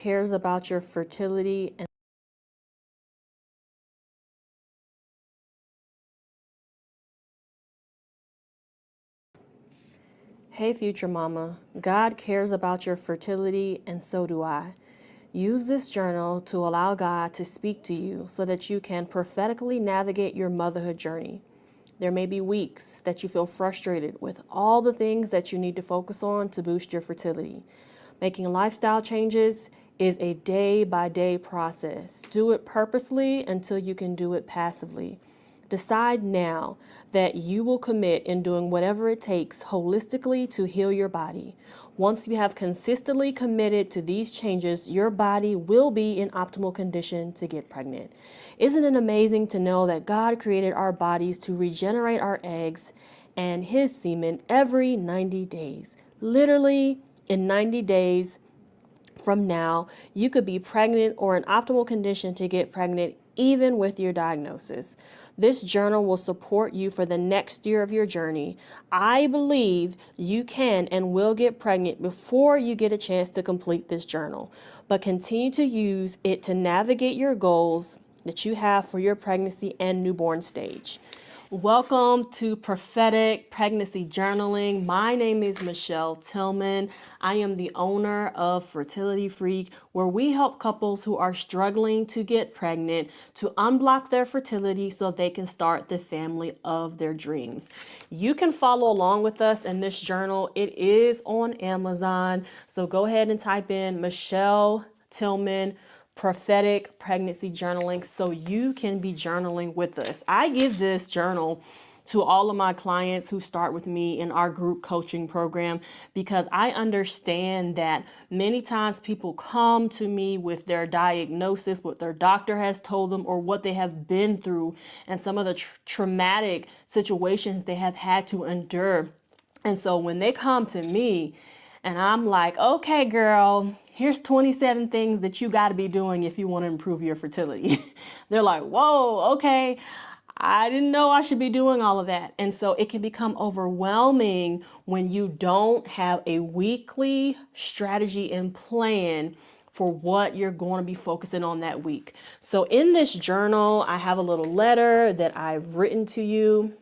Cares about your fertility and Hey future mama, God cares about your fertility and so do I. Use this journal to allow God to speak to you so that you can prophetically navigate your motherhood journey. There may be weeks that you feel frustrated with all the things that you need to focus on to boost your fertility. Making lifestyle changes is a day-by-day process. Do it purposely until you can do it passively. Decide now that you will commit in doing whatever it takes holistically to heal your body. Once you have consistently committed to these changes, your body will be in optimal condition to get pregnant. Isn't it amazing to know that God created our bodies to regenerate our eggs and His semen every 90 days? Literally, in 90 days from now, you could be pregnant or in optimal condition to get pregnant even with your diagnosis. This journal will support you for the next year of your journey. I believe you can and will get pregnant before you get a chance to complete this journal, but continue to use it to navigate your goals that you have for your pregnancy and newborn stage. Welcome to Prophetic Pregnancy Journaling. My name is Michelle Tillman. I am the owner of Fertility Freak, where we help couples who are struggling to get pregnant to unblock their fertility so they can start the family of their dreams. You can follow along with us in this journal. It is on Amazon. So go ahead and type in Michelle Tillman Prophetic Pregnancy Journaling so you can be journaling with us. I give this journal to all of my clients who start with me in our group coaching program because I understand that many times people come to me with their diagnosis, what their doctor has told them, or what they have been through, and some of the traumatic situations they have had to endure. And so when they come to me, and I'm like, okay, girl, here's 27 things that you got to be doing if you want to improve your fertility. They're like, whoa, okay. I didn't know I should be doing all of that. And so it can become overwhelming when you don't have a weekly strategy and plan for what you're going to be focusing on that week. So in this journal, I have a little letter that I've written to you.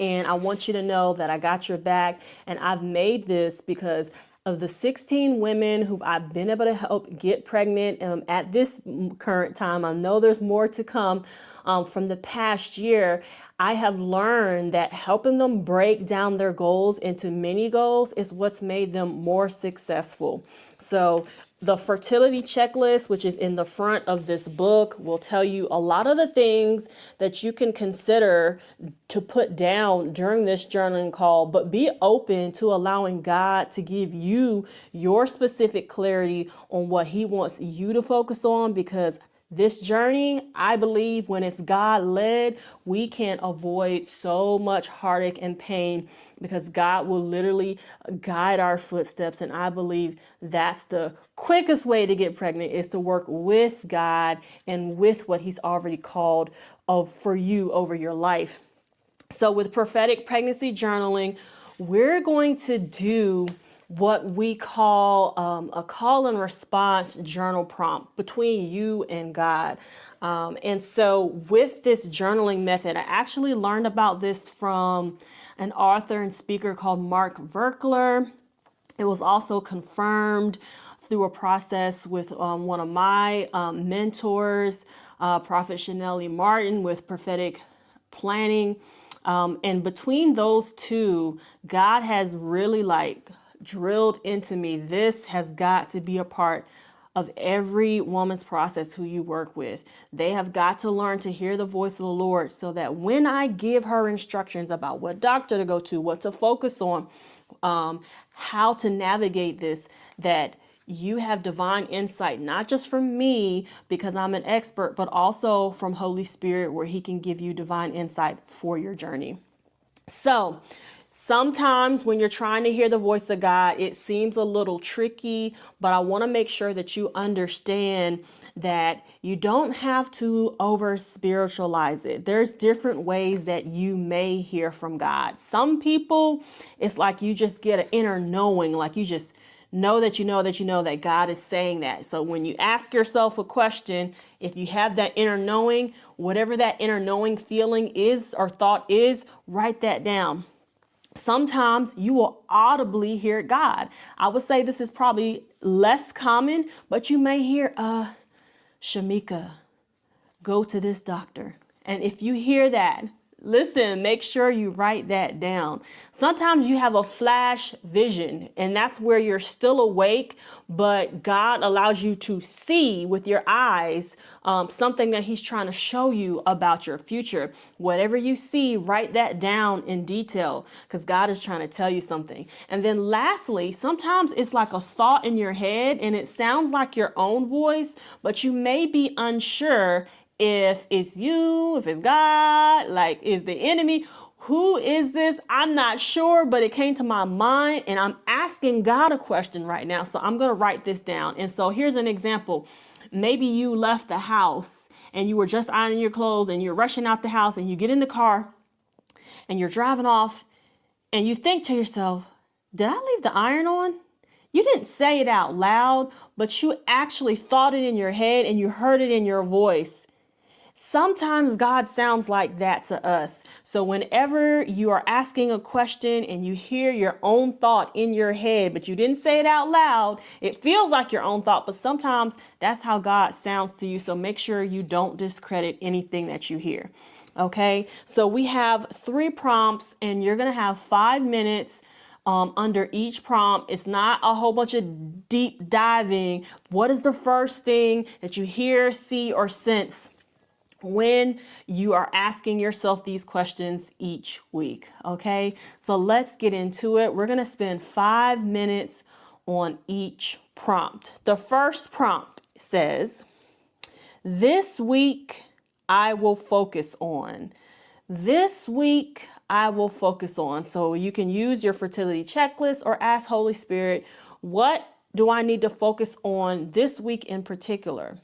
And I want you to know that I got your back. And I've made this because of the 16 women who I've been able to help get pregnant at this current time. I know there's more to come from the past year. I have learned that helping them break down their goals into mini goals is what's made them more successful. So the fertility checklist, which is in the front of this book, will tell you a lot of the things that you can consider to put down during this journaling call, but be open to allowing God to give you your specific clarity on what He wants you to focus on, because this journey, I believe when it's God led, we can avoid so much heartache and pain because God will literally guide our footsteps. And I believe that's the quickest way to get pregnant, is to work with God and with what He's already called for you over your life. So with prophetic pregnancy journaling, we're going to do what we call a call and response journal prompt between you and God. And so with this journaling method, I actually learned about this from an author and speaker called Mark Verkler. It was also confirmed through a process with one of my mentors, Prophet Chanelli Martin, with prophetic planning. And between those two, God has really drilled into me, this has got to be a part of every woman's process who you work with. They have got to learn to hear the voice of the Lord so that when I give her instructions about what doctor to go to, what to focus on, how to navigate this, that you have divine insight, not just from me because I'm an expert, but also from Holy Spirit, where He can give you divine insight for your journey. So sometimes when you're trying to hear the voice of God, it seems a little tricky, but I want to make sure that you understand that you don't have to over spiritualize it. There's different ways that you may hear from God. Some people, it's like you just get an inner knowing, like you just know that you know that you know that God is saying that. So when you ask yourself a question, if you have that inner knowing, whatever that inner knowing feeling is or thought is, write that down. Sometimes you will audibly hear God. I would say this is probably less common, but you may hear, Shamika, go to this doctor. And if you hear that, listen, make sure you write that down. Sometimes you have a flash vision, and that's where you're still awake, but God allows you to see with your eyes something that he's trying to show you about your future. Whatever you see, write that down in detail because God is trying to tell you something. And then lastly, sometimes it's like a thought in your head and it sounds like your own voice, but you may be unsure if it's you, if it's God, like is the enemy, who is this? I'm not sure, but it came to my mind and I'm asking God a question right now. So I'm going to write this down. And so here's an example. Maybe you left the house and you were just ironing your clothes and you're rushing out the house and you get in the car and you're driving off and you think to yourself, did I leave the iron on? You didn't say it out loud, but you actually thought it in your head and you heard it in your voice. Sometimes God sounds like that to us. So whenever you are asking a question and you hear your own thought in your head, but you didn't say it out loud, it feels like your own thought, but sometimes that's how God sounds to you. So make sure you don't discredit anything that you hear. Okay, so we have 3 prompts and you're going to have 5 minutes under each prompt. It's not a whole bunch of deep diving. What is the first thing that you hear, see, or sense when you are asking yourself these questions each week? Okay, so let's get into it. We're going to spend 5 minutes on each prompt. The first prompt says, this week I will focus on. This week I will focus on. So you can use your fertility checklist or ask Holy Spirit, what do I need to focus on this week in particular?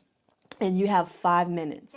And you have 5 minutes.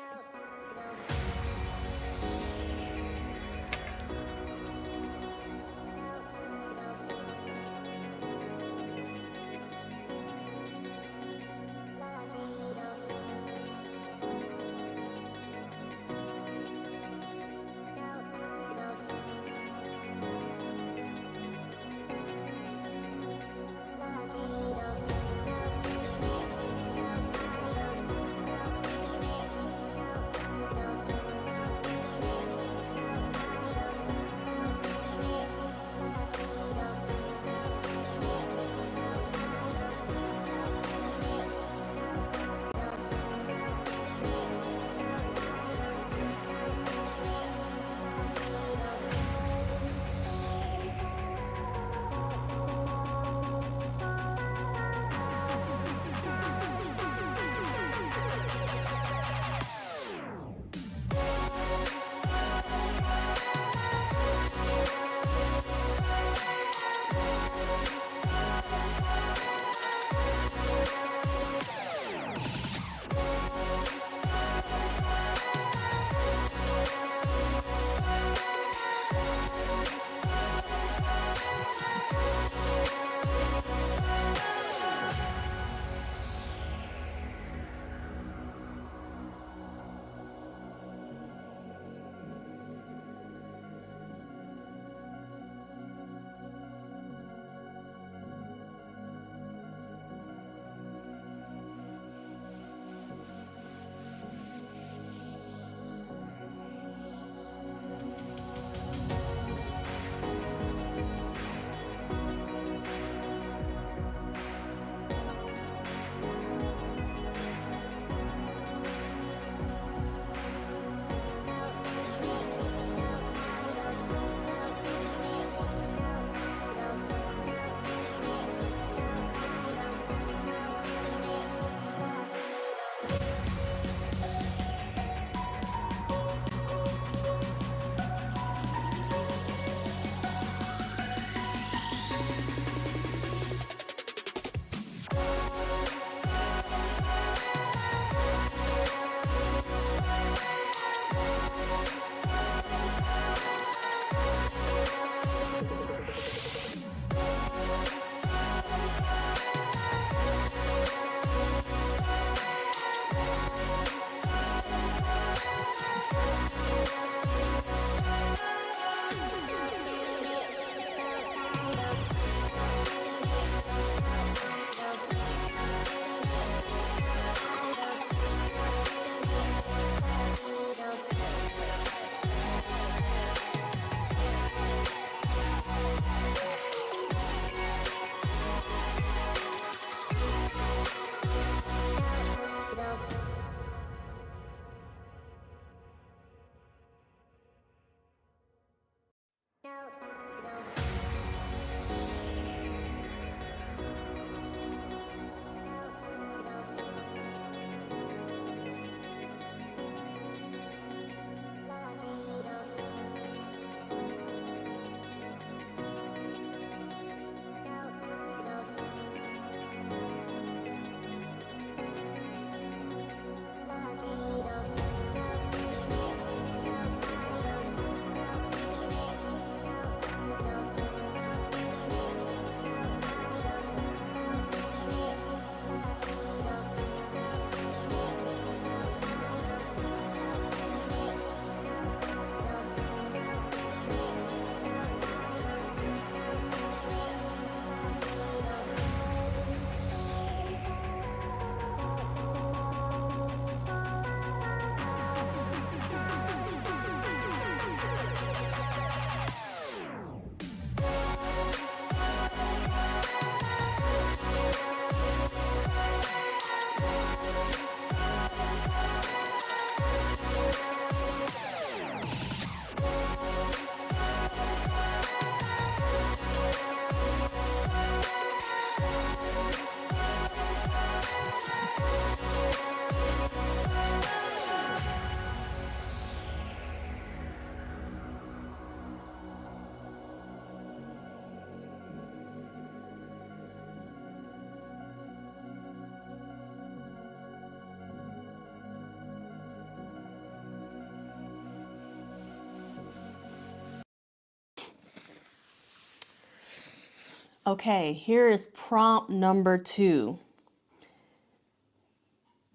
Okay, here is prompt number 2.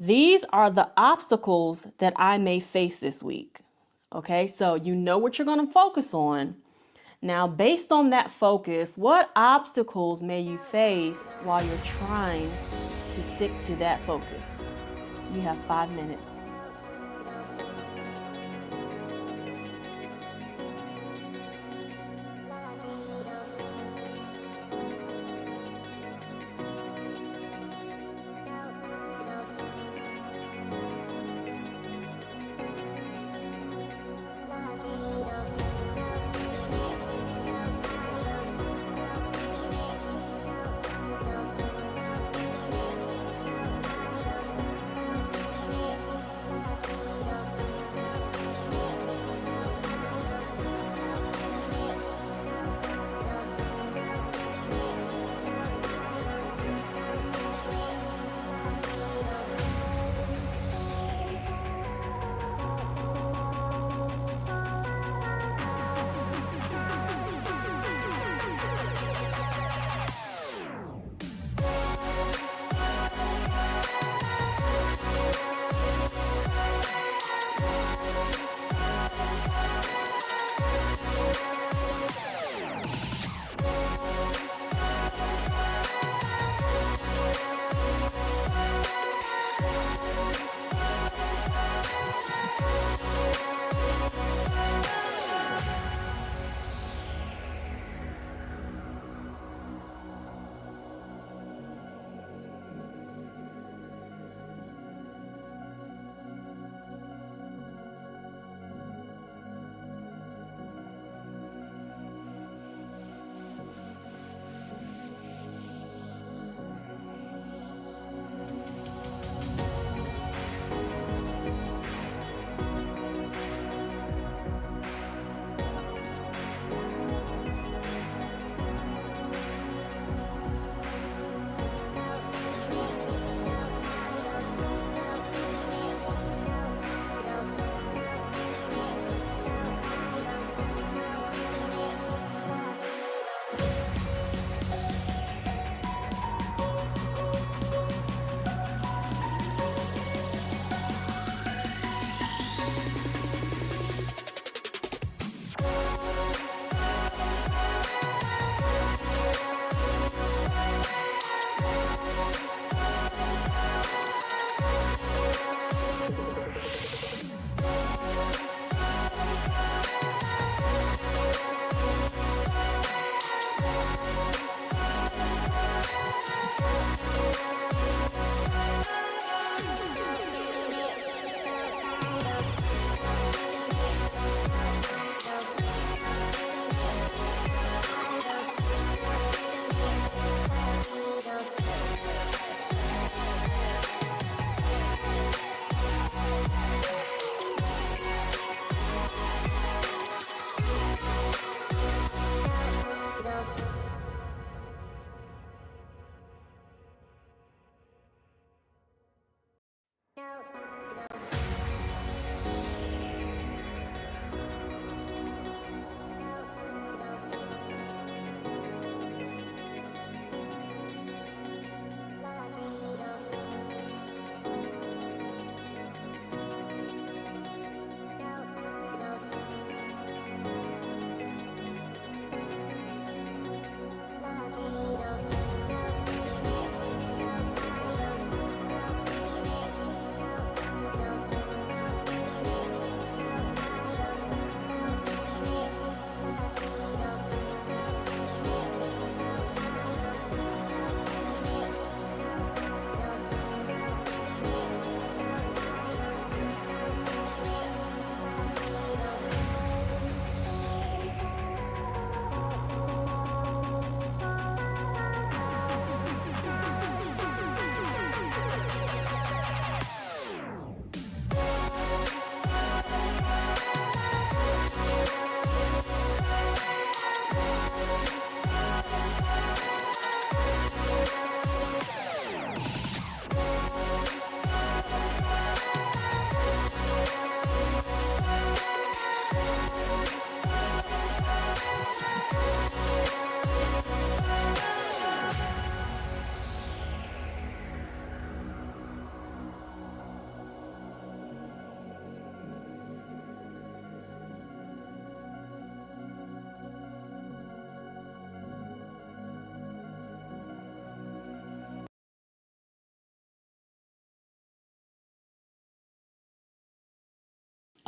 These are the obstacles that I may face this week. Okay, so you know what you're going to focus on. Now, based on that focus, what obstacles may you face while you're trying to stick to that focus? You have 5 minutes.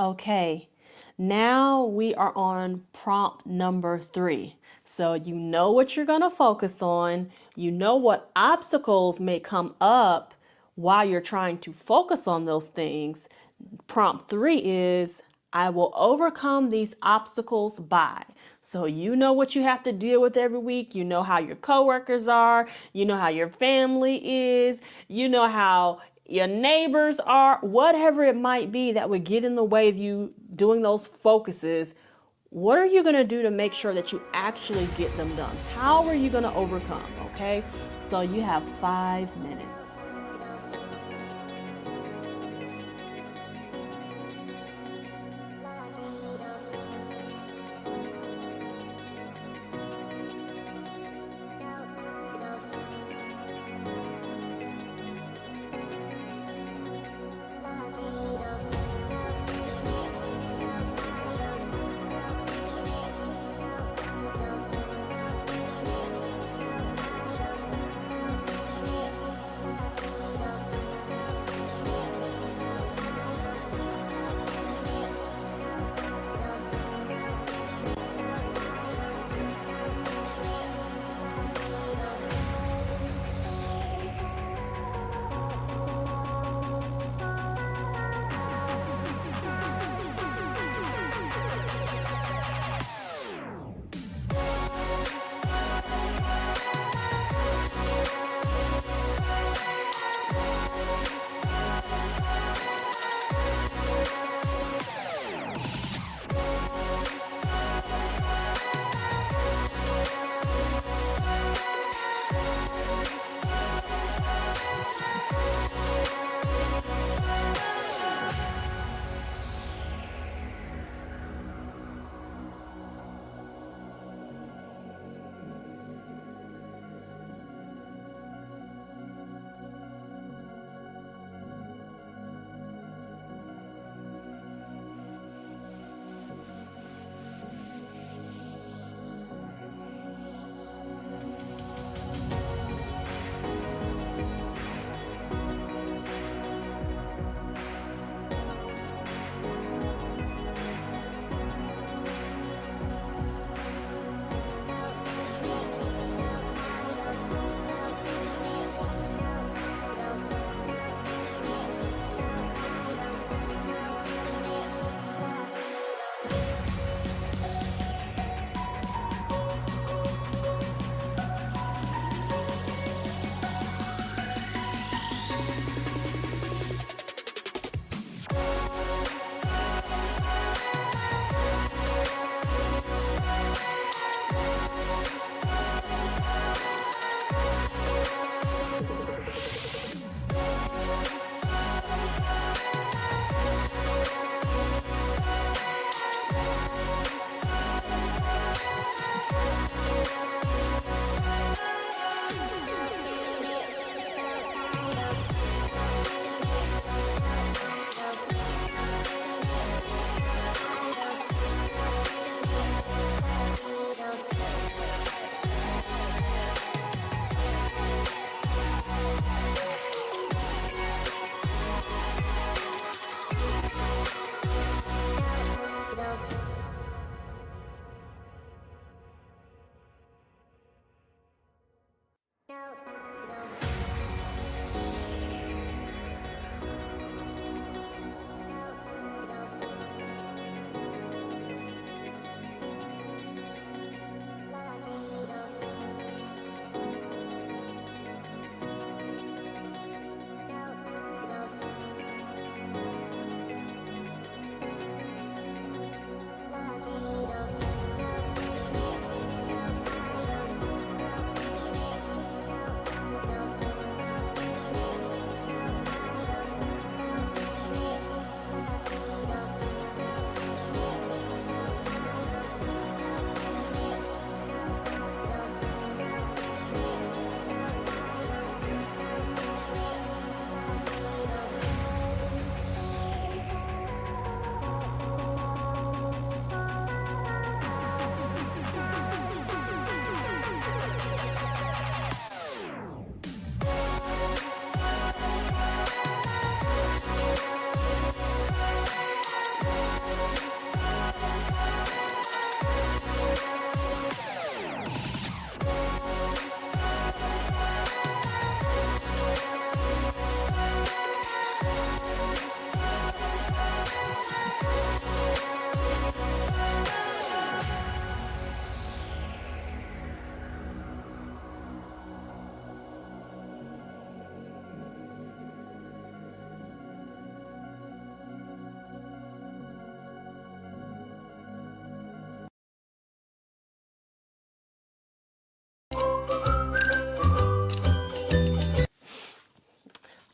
Okay, now we are on prompt number 3. So you know what you're going to focus on. You know what obstacles may come up while you're trying to focus on those things. Prompt 3 is, I will overcome these obstacles by. So you know what you have to deal with every week. You know how your coworkers are. You know how your family is. You know how your neighbors are. Whatever it might be that would get in the way of you doing those focuses. What are you going to do to make sure that you actually get them done? How are you going to overcome? Okay, so you have 5 minutes.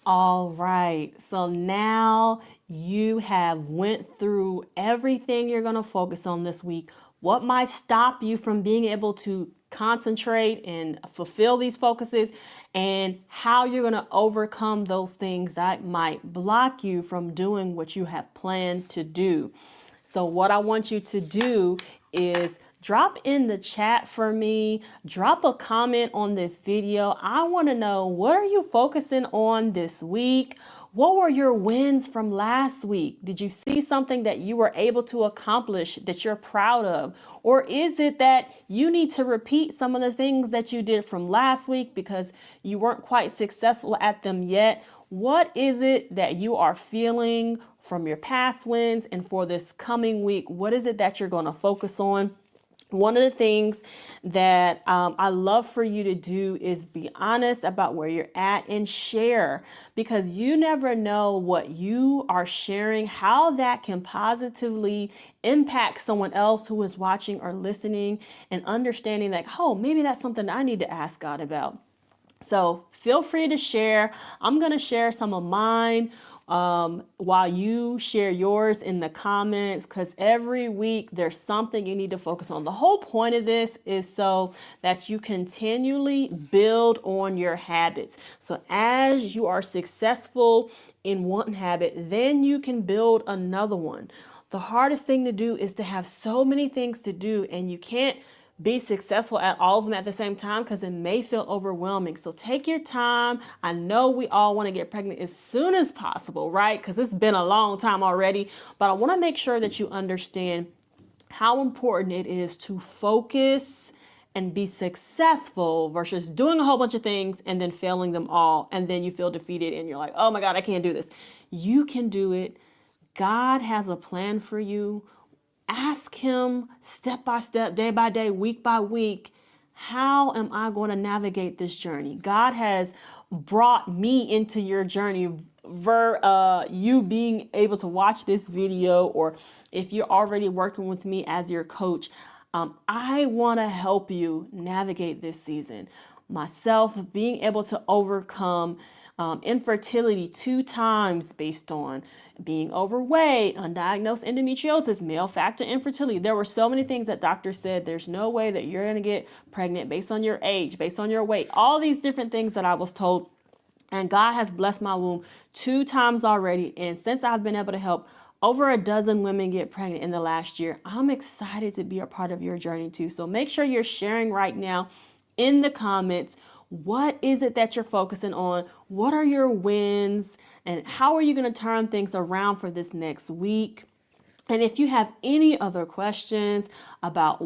All right, so now you have went through everything you're going to focus on this week. What might stop you from being able to concentrate and fulfill these focuses, and how you're going to overcome those things that might block you from doing what you have planned to do. So what I want you to do is drop in the chat for me, drop a comment on this video. I want to know, what are you focusing on this week? What were your wins from last week? Did you see something that you were able to accomplish that you're proud of? Or is it that you need to repeat some of the things that you did from last week because you weren't quite successful at them yet? What is it that you are feeling from your past wins, and for this coming week, what is it that you're going to focus on? One of the things that I love for you to do is be honest about where you're at and share, because you never know what you are sharing, how that can positively impact someone else who is watching or listening and understanding like, oh, maybe that's something I need to ask God about. So feel free to share. I'm going to share some of mine while you share yours in the comments, because every week there's something you need to focus on. The whole point of this is so that you continually build on your habits. So as you are successful in one habit, then you can build another one. The hardest thing to do is to have so many things to do, and you can't be successful at all of them at the same time because it may feel overwhelming. So take your time. I know we all want to get pregnant as soon as possible, right? Because it's been a long time already. But I want to make sure that you understand how important it is to focus and be successful versus doing a whole bunch of things and then failing them all. And then you feel defeated and you're like, oh my God, I can't do this. You can do it. God has a plan for you. Ask him step by step, day by day, week by week, how am I going to navigate this journey? God has brought me into your journey. You being able to watch this video, or if you're already working with me as your coach, I want to help you navigate this season. Myself, being able to overcome infertility 2 times based on being overweight, undiagnosed endometriosis, male factor infertility. There were so many things that doctors said, there's no way that you're going to get pregnant based on your age, based on your weight, all these different things that I was told. And God has blessed my womb 2 times already. And since I've been able to help over a dozen women get pregnant in the last year, I'm excited to be a part of your journey too. So make sure you're sharing right now in the comments. What is it that you're focusing on? What are your wins? And how are you going to turn things around for this next week? And if you have any other questions about